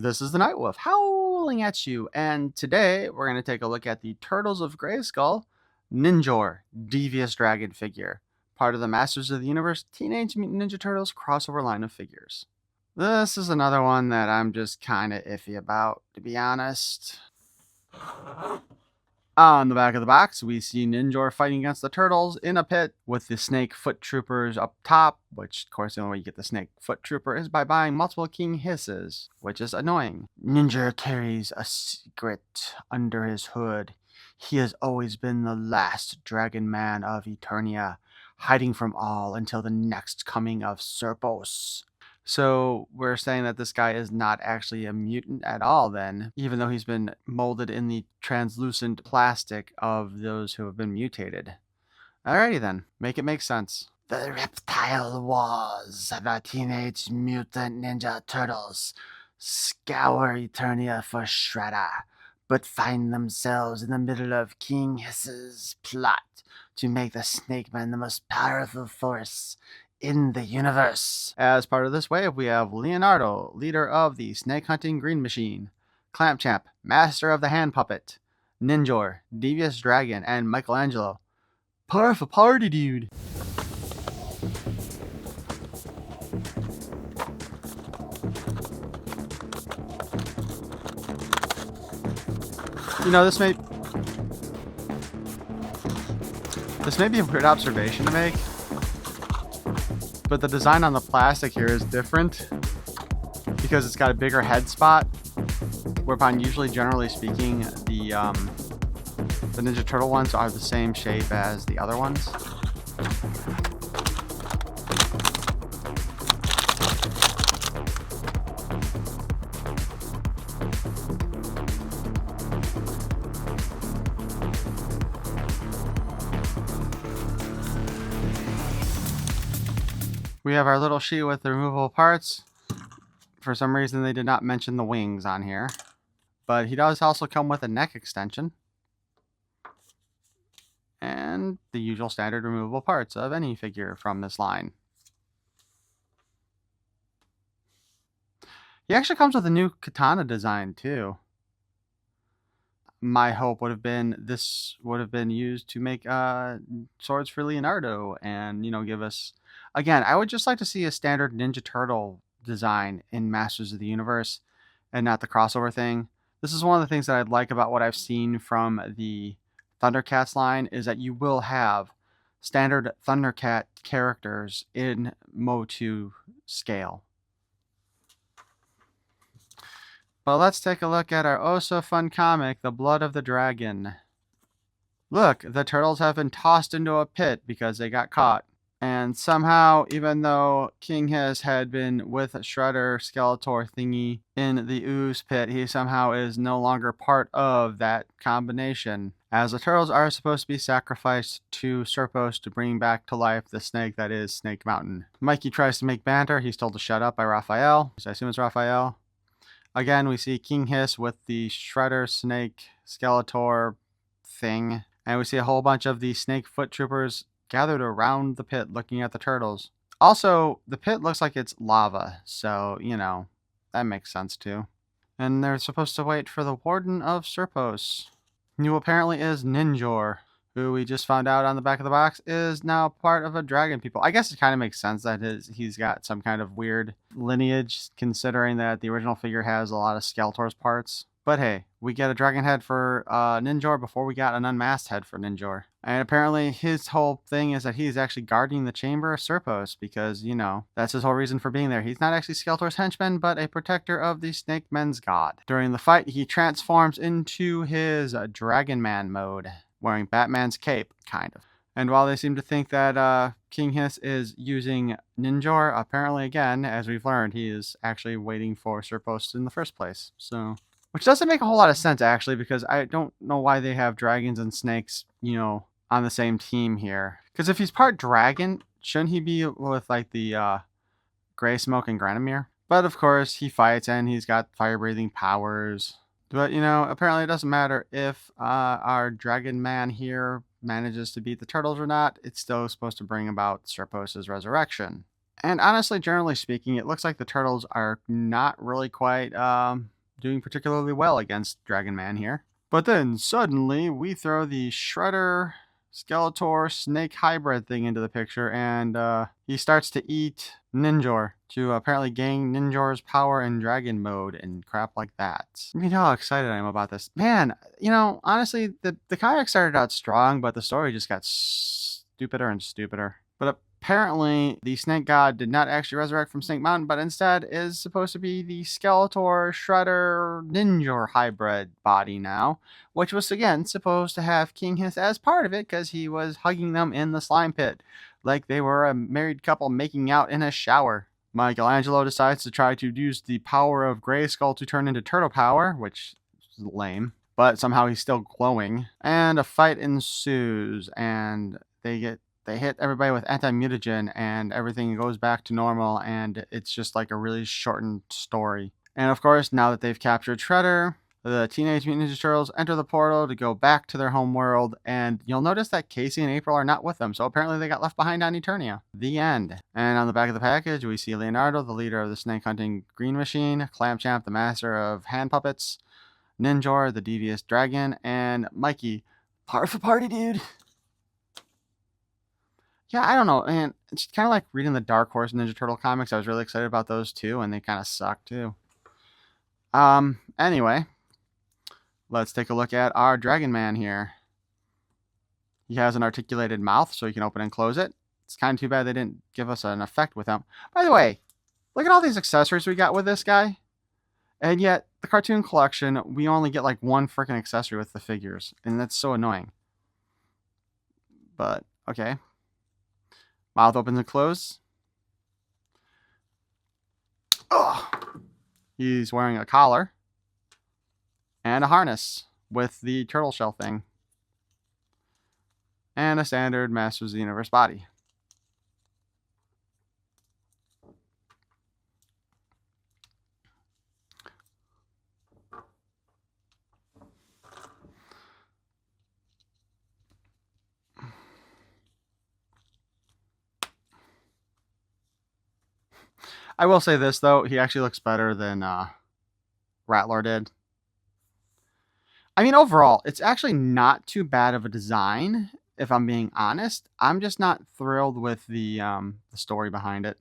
This is the Night Wolf howling at you, and today we're going to take a look at the Turtles of Grayskull Ninjor Devious Dragon figure, part of the Masters of the Universe Teenage Mutant Ninja Turtles crossover line of figures. This is another one that I'm just kind of iffy about, to be honest. On the back of the box, we see Ninjor fighting against the Turtles in a pit with the Snake Foot Troopers up top, which, of course, the only way you get the Snake Foot Trooper is by buying multiple King Hisses, which is annoying. Ninjor carries a secret under his hood. He has always been the last DragonMen of Eternia, hiding from all until the next coming of Serpos. So we're saying that this guy is not actually a mutant at all then, even though he's been molded in the translucent plastic of those who have been mutated. Alrighty then, make it make sense. The reptile wars of the Teenage Mutant Ninja Turtles scour Eternia for Shredder, but find themselves in the middle of King Hiss's plot to make the Snakemen the most powerful force in the universe. As part of this wave, we have Leonardo, leader of the snake hunting green machine, Clampchamp, master of the hand puppet, Ninjor, devious dragon, and Michelangelo, powerful party dude. You know, this may be a weird observation to make, but the design on the plastic here is different because it's got a bigger head spot, whereupon usually, generally speaking, the Ninja Turtle ones are the same shape as the other ones. We have our little sheet with the removable parts. For some reason, they did not mention the wings on here. But he does also come with a neck extension. And the usual standard removable parts of any figure from this line. He actually comes with a new katana design, too. My hope would have been this would have been used to make swords for Leonardo and, give us... Again, I would just like to see a standard Ninja Turtle design in Masters of the Universe and not the crossover thing. This is one of the things that I'd like about what I've seen from the Thundercats line is that you will have standard Thundercat characters in MOTU scale. But let's take a look at our oh-so-fun comic, The Blood of the Dragon. Look, the turtles have been tossed into a pit because they got caught. And somehow, even though King Hiss had been with Shredder Skeletor thingy in the ooze pit, he somehow is no longer part of that combination, as the turtles are supposed to be sacrificed to Serpos to bring back to life the snake that is Snake Mountain. Mikey tries to make banter. He's told to shut up by Raphael. I assume it's Raphael. Again, we see King Hiss with the Shredder Snake Skeletor thing, and we see a whole bunch of the Snake Foot Troopers gathered around the pit looking at the turtles. Also, the pit looks like it's lava, so, that makes sense too. And they're supposed to wait for the Warden of Serpos, who apparently is Ninjor, who we just found out on the back of the box is now part of a dragon people. I guess it kind of makes sense that he's got some kind of weird lineage, considering that the original figure has a lot of Skeletor's parts. But hey, we get a dragon head for Ninjor before we got an unmasked head for Ninjor. And apparently his whole thing is that he's actually guarding the chamber of Serpos because, that's his whole reason for being there. He's not actually Skeletor's henchman, but a protector of the Snakemen's god. During the fight, he transforms into his DragonMen mode, wearing Batman's cape, kind of. And while they seem to think that King Hiss is using Ninjor, apparently, again, as we've learned, he is actually waiting for Serpos in the first place. So... which doesn't make a whole lot of sense, actually, because I don't know why they have dragons and snakes, on the same team here. Because if he's part dragon, shouldn't he be with, like, the Gray Smoke and Granomir? But, of course, he fights, and he's got fire-breathing powers. But, apparently it doesn't matter if our dragon man here manages to beat the turtles or not. It's still supposed to bring about Serpos' resurrection. And honestly, generally speaking, it looks like the turtles are not really quite doing particularly well against DragonMen here. But then suddenly we throw the Shredder Skeletor snake hybrid thing into the picture, and he starts to eat Ninjor to apparently gain Ninjor's power in dragon mode and crap like that. You know how excited I am about this. Man, you know, honestly, the kayak started out strong, but the story just got stupider and stupider. But apparently, the snake god did not actually resurrect from Snake Mountain, but instead is supposed to be the Skeletor Shredder Ninjor hybrid body now, which was again supposed to have King Hiss as part of it because he was hugging them in the slime pit like they were a married couple making out in a shower. Michelangelo decides to try to use the power of Grayskull to turn into turtle power, which is lame, but somehow he's still glowing. And a fight ensues, and they hit everybody with anti-mutagen, and everything goes back to normal, and it's just like a really shortened story. And of course, now that they've captured Shredder, the Teenage Mutant Ninja Turtles enter the portal to go back to their home world, and you'll notice that Casey and April are not with them, so apparently they got left behind on Eternia. The end. And on the back of the package, we see Leonardo, the leader of the snake hunting green machine, Clamchamp, the master of hand puppets, Ninjor, the devious dragon, and Mikey, part of the party dude. Yeah, I don't know, man. It's kind of like reading the Dark Horse Ninja Turtle comics. I was really excited about those too, and they kind of suck too. Anyway, let's take a look at our DragonMen here. He has an articulated mouth, so he can open and close it. It's kind of too bad they didn't give us an effect with him. By the way, look at all these accessories we got with this guy. And yet, the cartoon collection, we only get like one freaking accessory with the figures. And that's so annoying. But, okay. Mouth opens and closes. Oh! He's wearing a collar. And a harness with the turtle shell thing. And a standard Masters of the Universe body. I will say this, though. He actually looks better than Rattler did. I mean, overall, it's actually not too bad of a design, if I'm being honest. I'm just not thrilled with the story behind it.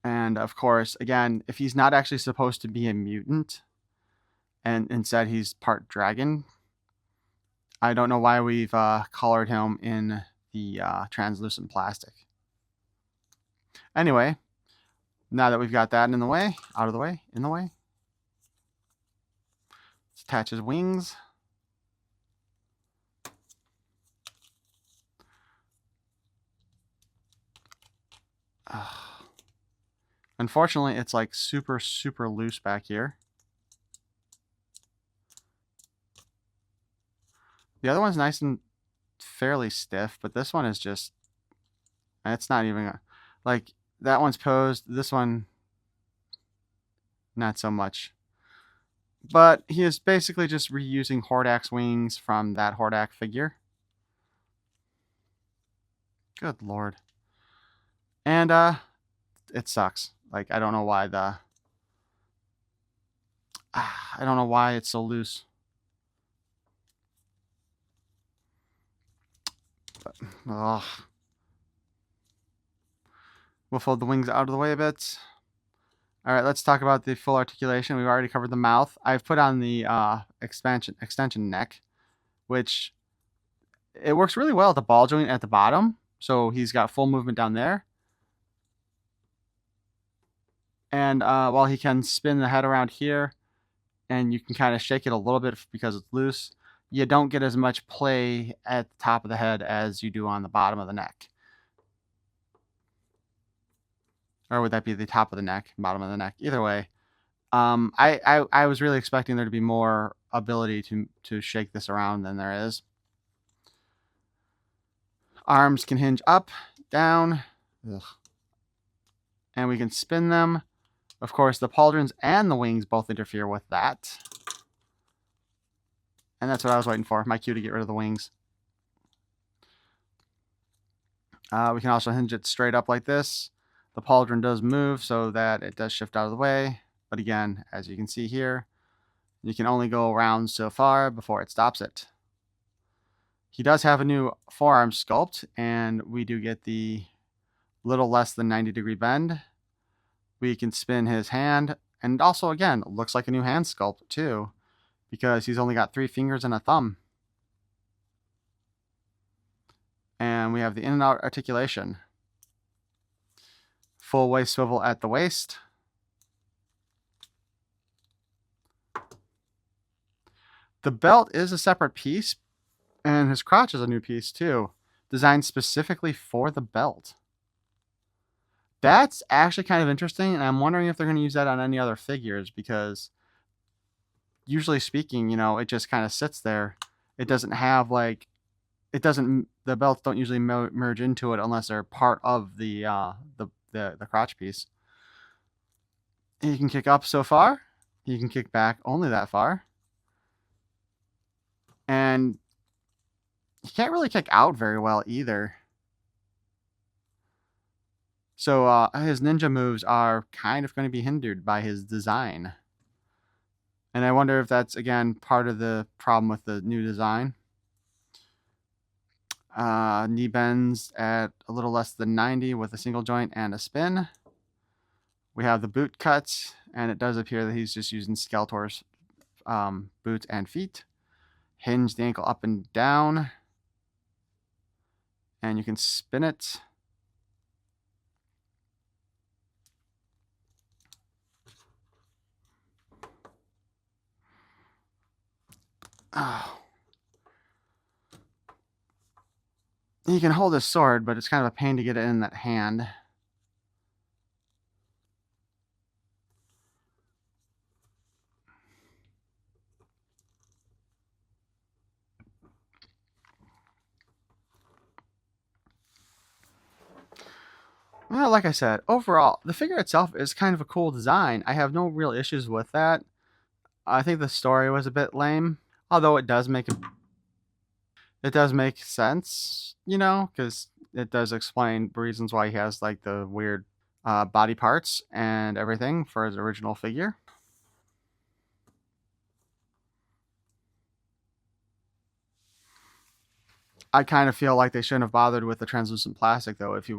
And, of course, again, if he's not actually supposed to be a mutant, and instead he's part dragon, I don't know why we've colored him in the translucent plastic. Anyway, now that we've got that in the way, out of the way, in the way, let's attach his wings. Unfortunately, it's like super, super loose back here. The other one's nice and fairly stiff, but this one is just, it's not even, like, that one's posed. This one, not so much. But he is basically just reusing Hordak's wings from that Hordak figure. Good lord. And, it sucks. Like, I don't know why I don't know why it's so loose. But, ugh. We'll fold the wings out of the way a bit. Alright, let's talk about the full articulation. We've already covered the mouth. I've put on the extension neck, which it works really well at the ball joint at the bottom. So he's got full movement down there. And while he can spin the head around here, and you can kind of shake it a little bit because it's loose, you don't get as much play at the top of the head as you do on the bottom of the neck. Or would that be the top of the neck, bottom of the neck? Either way. I was really expecting there to be more ability to shake this around than there is. Arms can hinge up, down. Ugh. And we can spin them. Of course, the pauldrons and the wings both interfere with that. And that's what I was waiting for, my cue to get rid of the wings. We can also hinge it straight up like this. The pauldron does move so that it does shift out of the way, But again, as you can see here, you can only go around so far before it stops it. He does have a new forearm sculpt, and we do get the little less than 90-degree bend. We can spin his hand, and also, again, looks like a new hand sculpt too, because he's only got 3 fingers and a thumb. And we have the in and out articulation. Full waist swivel at the waist. The belt is a separate piece, and his crotch is a new piece too, designed specifically for the belt. That's actually kind of interesting, and I'm wondering if they're going to use that on any other figures, because usually speaking, you know, it just kind of sits there. It doesn't have like, the belts don't usually merge into it unless they're part of the crotch piece. He can kick up so far. He can kick back only that far. And he can't really kick out very well either. So his ninja moves are kind of going to be hindered by his design. And I wonder if that's, again, part of the problem with the new design. Knee bends at a little less than 90 with a single joint and a spin. We have the boot cuts, and it does appear that he's just using Skeletor's boots and feet. Hinge the ankle up and down, and you can spin it. Oh. He can hold his sword, but it's kind of a pain to get it in that hand. Well, like I said, overall, the figure itself is kind of a cool design. I have no real issues with that. I think the story was a bit lame, although it does make sense, you know, because it does explain reasons why he has like the weird body parts and everything for his original figure. I kind of feel like they shouldn't have bothered with the translucent plastic, though, if he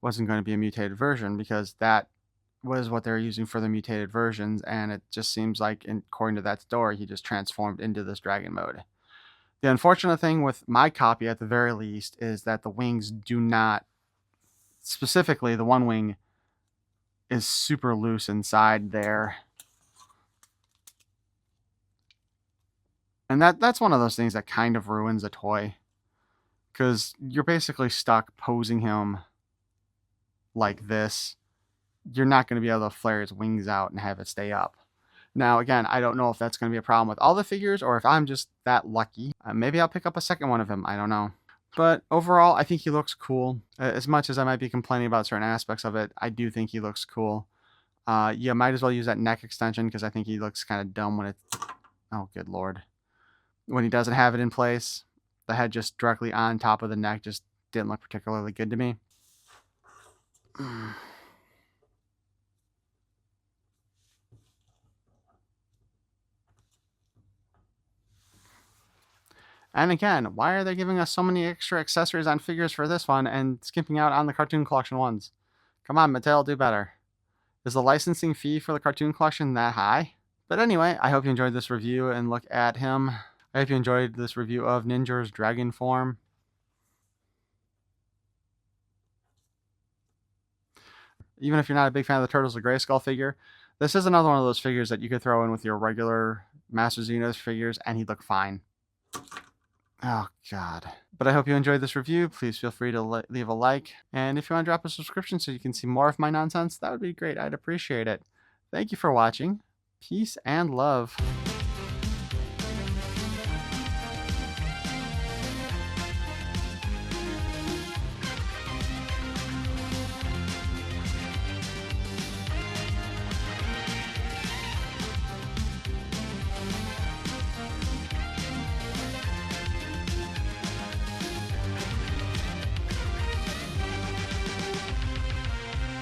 wasn't going to be a mutated version, because that was what they were using for the mutated versions, and it just seems like, according to that story, he just transformed into this dragon mode. The unfortunate thing with my copy, at the very least, is that the wings do not, specifically the one wing, is super loose inside there. And that's one of those things that kind of ruins a toy, because you're basically stuck posing him like this. You're not going to be able to flare his wings out and have it stay up. Now, again, I don't know if that's going to be a problem with all the figures or if I'm just that lucky. Maybe I'll pick up a second one of him. I don't know. But overall, I think he looks cool. As much as I might be complaining about certain aspects of it, I do think he looks cool. You might as well use that neck extension, because I think he looks kind of dumb when it... Oh, good lord. When he doesn't have it in place. The head just directly on top of the neck just didn't look particularly good to me. And again, why are they giving us so many extra accessories on figures for this one and skimping out on the Cartoon Collection ones? Come on, Mattel, do better. Is the licensing fee for the Cartoon Collection that high? But anyway, I hope you enjoyed this review and look at him. I hope you enjoyed this review of Ninjor's dragon form. Even if you're not a big fan of the Turtles or Grayskull figure, this is another one of those figures that you could throw in with your regular Masters Universe figures and he'd look fine. Oh, God. But I hope you enjoyed this review. Please feel free to leave a like. And if you want to drop a subscription so you can see more of my nonsense, that would be great. I'd appreciate it. Thank you for watching. Peace and love.